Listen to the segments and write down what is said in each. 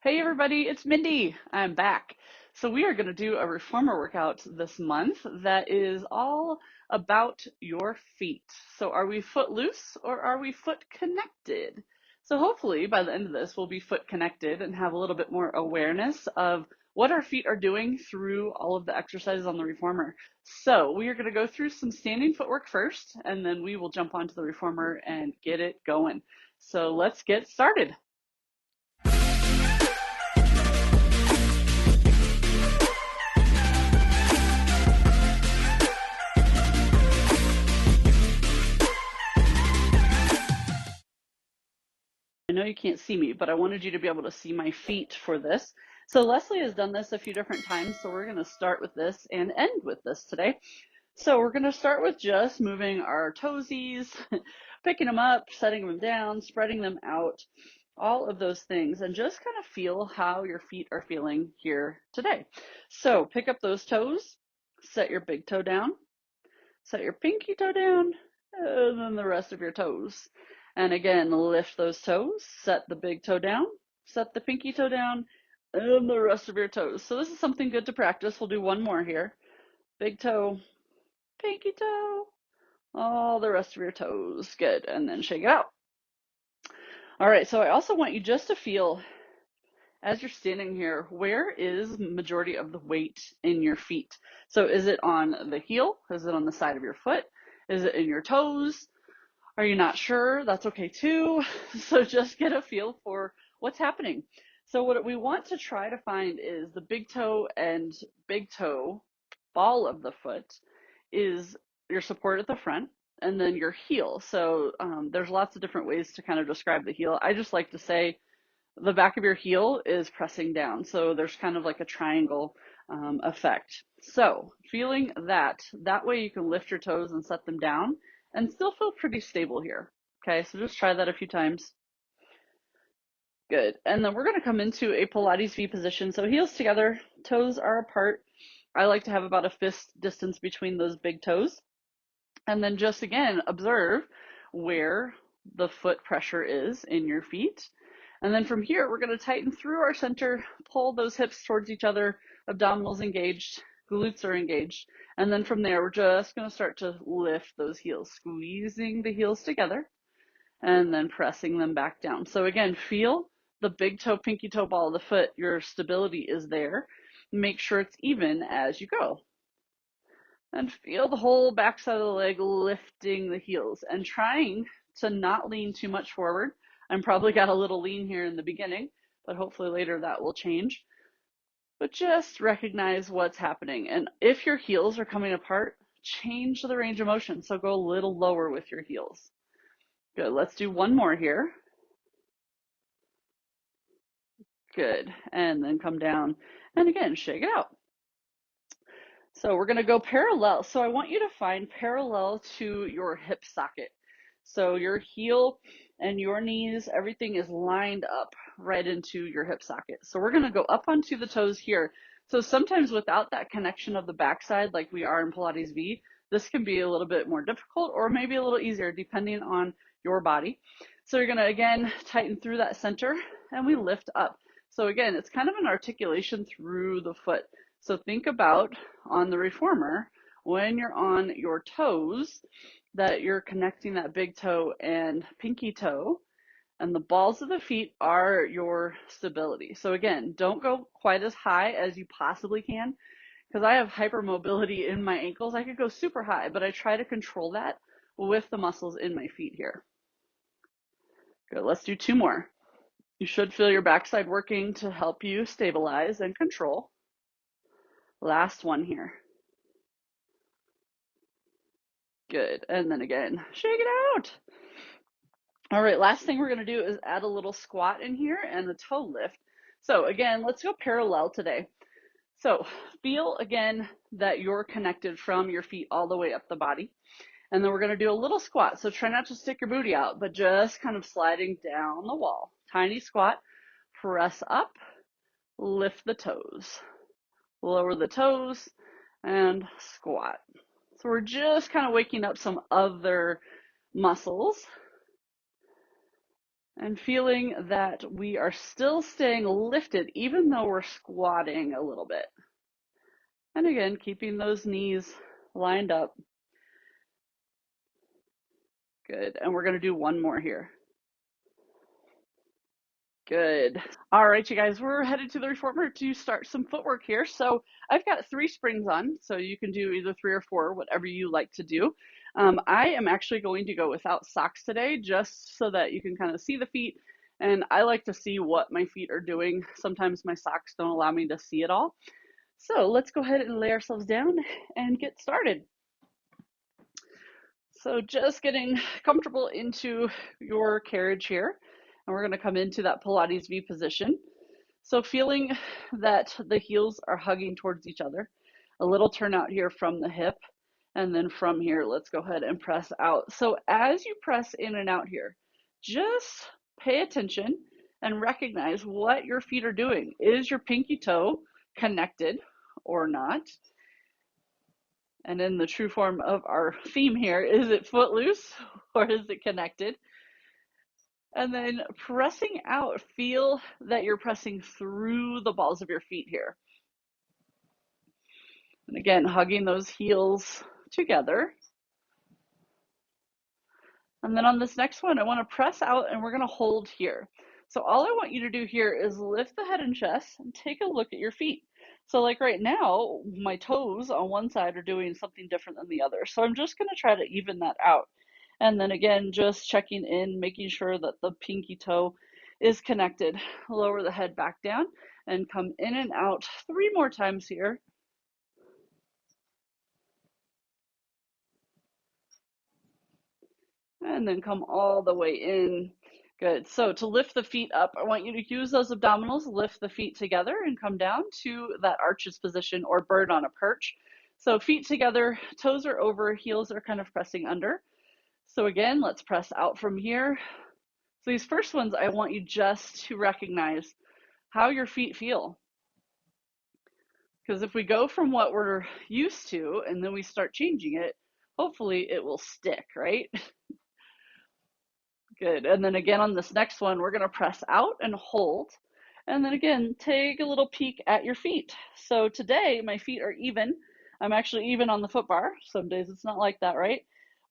Hey everybody, it's Mindy. I'm back. So we are going to do a reformer workout this month that is all about your feet. So are we foot loose or are we foot connected? So hopefully by the end of this, we'll be foot connected and have a little bit more awareness of what our feet are doing through all of the exercises on the reformer. So we are going to go through some standing footwork first, and then we will jump onto the reformer and get it going. So let's get started. I know you can't see me, but I wanted you to be able to see my feet for this. So Lesley has done this a few different times, so we're going to start with this and end with this today. So we're going to start with just moving our toesies, picking them up, setting them down, spreading them out, all of those things, and just kind of feel how your feet are feeling here today. So pick up those toes, set your big toe down, set your pinky toe down, and then the rest of your toes. And again, lift those toes, set the big toe down, set the pinky toe down, and the rest of your toes. So this is something good to practice. We'll do one more here. Big toe, pinky toe, all the rest of your toes. Good. And then shake it out. All right, so I also want you just to feel, as you're standing here, where is majority of the weight in your feet? So is it on the heel? Is it on the side of your foot? Is it in your toes? Are you not sure? That's okay too. So just get a feel for what's happening. So what we want to try to find is the big toe and big toe ball of the foot is your support at the front, and then your heel. So there's lots of different ways to kind of describe the heel. I just like to say the back of your heel is pressing down. So there's kind of like a triangle effect. So feeling that way you can lift your toes and set them down and still feel pretty stable here. Okay, so just try that a few times. Good. And then we're going to come into a Pilates V position. So heels together, toes are apart. I like to have about a fist distance between those big toes. And then just again, observe where the foot pressure is in your feet. And then from here, we're going to tighten through our center, pull those hips towards each other, abdominals engaged, glutes are engaged. And then from there, we're just going to start to lift those heels, squeezing the heels together and then pressing them back down. So again, feel the big toe, pinky toe ball of the foot. Your stability is there. Make sure it's even as you go. And feel the whole backside of the leg lifting the heels and trying to not lean too much forward. I'm probably got a little lean here in the beginning, but hopefully later that will change. But just recognize what's happening. And if your heels are coming apart, change the range of motion. So go a little lower with your heels. Good. Let's do one more here. Good. And then come down and again, shake it out. So we're going to go parallel. So I want you to find parallel to your hip socket. So your heel and your knees, everything is lined up right into your hip socket. So we're going to go up onto the toes here. So sometimes without that connection of the backside, like we are in Pilates V, this can be a little bit more difficult or maybe a little easier depending on your body. So you're going to, again, tighten through that center and we lift up. So again, it's kind of an articulation through the foot. So think about on the reformer, when you're on your toes, that you're connecting that big toe and pinky toe, and the balls of the feet are your stability. So again, don't go quite as high as you possibly can, because I have hypermobility in my ankles. I could go super high, but I try to control that with the muscles in my feet here. Good, let's do two more. You should feel your backside working to help you stabilize and control. Last one here. Good. And then again, shake it out. All right, last thing we're going to do is add a little squat in here and a toe lift. So again, let's go parallel today. So feel again that you're connected from your feet all the way up the body. And then we're going to do a little squat. So try not to stick your booty out, but just kind of sliding down the wall. Tiny squat, press up, lift the toes, lower the toes, and squat. So we're just kind of waking up some other muscles. And feeling that we are still staying lifted even though we're squatting a little bit. And again, keeping those knees lined up. Good. And we're going to do one more here. Good. All right, you guys, we're headed to the reformer to start some footwork here. So I've got 3 springs on, so you can do either 3 or 4, whatever you like to do. I am actually going to go without socks today, just so that you can kind of see the feet. And I like to see what my feet are doing. Sometimes my socks don't allow me to see it all. So let's go ahead and lay ourselves down and get started. So just getting comfortable into your carriage here. And we're going to come into that Pilates V position. So feeling that the heels are hugging towards each other. A little turnout here from the hip. And then from here, let's go ahead and press out. So as you press in and out here, just pay attention and recognize what your feet are doing. Is your pinky toe connected or not? And in the true form of our theme here, is it footloose or is it connected? And then pressing out, feel that you're pressing through the balls of your feet here. And again, hugging those heels together. And then on this next one, I want to press out and we're going to hold here. So all I want you to do here is lift the head and chest and take a look at your feet. So like right now, my toes on one side are doing something different than the other. So I'm just going to try to even that out. And then again, just checking in, making sure that the pinky toe is connected. Lower the head back down and come in and out 3 more times here. And then come all the way in. Good. So to lift the feet up, I want you to use those abdominals, lift the feet together and come down to that arches position or bird on a perch. So feet together, toes are over, heels are kind of pressing under. So again, let's press out from here. So these first ones, I want you just to recognize how your feet feel. Because if we go from what we're used to and then we start changing it, hopefully it will stick, right? Good. And then again on this next one, we're going to press out and hold. And then again, take a little peek at your feet. So today, my feet are even. I'm actually even on the foot bar. Some days it's not like that, right?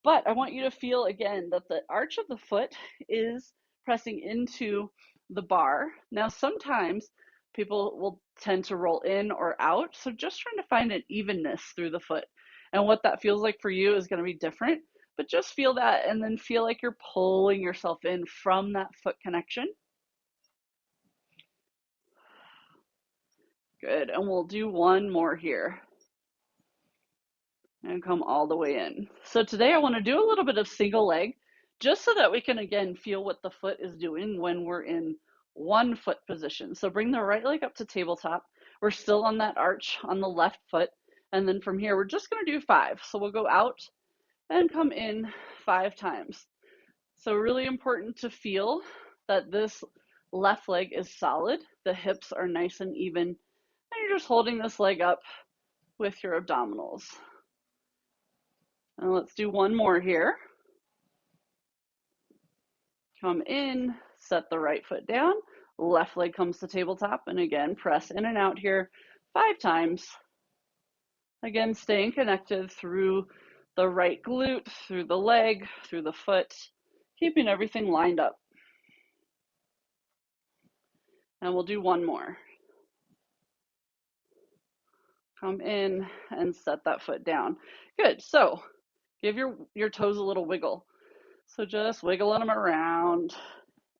But I want you to feel again that the arch of the foot is pressing into the bar. Now, sometimes people will tend to roll in or out. So just trying to find an evenness through the foot. And what that feels like for you is going to be different. But just feel that and then feel like you're pulling yourself in from that foot connection. Good. And we'll do one more here. And come all the way in. So today I want to do a little bit of single leg just so that we can again feel what the foot is doing when we're in one foot position. So bring the right leg up to tabletop. We're still on that arch on the left foot. And then from here, we're just going to do 5. So we'll go out and come in 5 times. So really important to feel that this left leg is solid. The hips are nice and even. And you're just holding this leg up with your abdominals. And let's do one more here. Come in, set the right foot down. Left leg comes to tabletop. And again, press in and out here 5 times. Again, staying connected through the right glute, through the leg, through the foot, keeping everything lined up. And we'll do one more. Come in and set that foot down. Good. So give your toes a little wiggle. So just wiggling them around.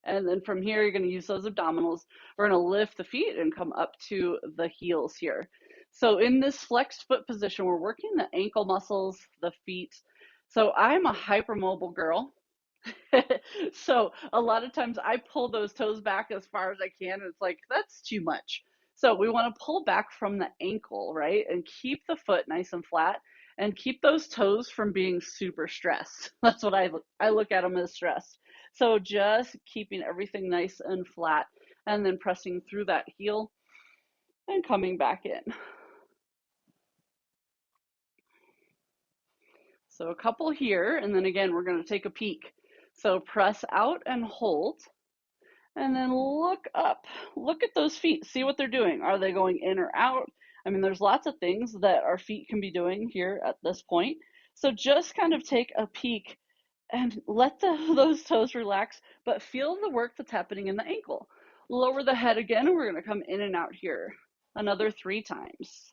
And then from here, you're going to use those abdominals. We're going to lift the feet and come up to the heels here. So in this flexed foot position, we're working the ankle muscles, the feet. So I'm a hypermobile girl. So a lot of times I pull those toes back as far as I can. And it's like, that's too much. So we want to pull back from the ankle, right? And keep the foot nice and flat and keep those toes from being super stressed. That's what I look at them as stressed. So just keeping everything nice and flat and then pressing through that heel and coming back in. So a couple here, and then again, we're going to take a peek. So press out and hold. And then look up. Look at those feet. See what they're doing. Are they going in or out? I mean, there's lots of things that our feet can be doing here at this point. So just kind of take a peek and let those toes relax, but feel the work that's happening in the ankle. Lower the head again, and we're going to come in and out here another 3 times.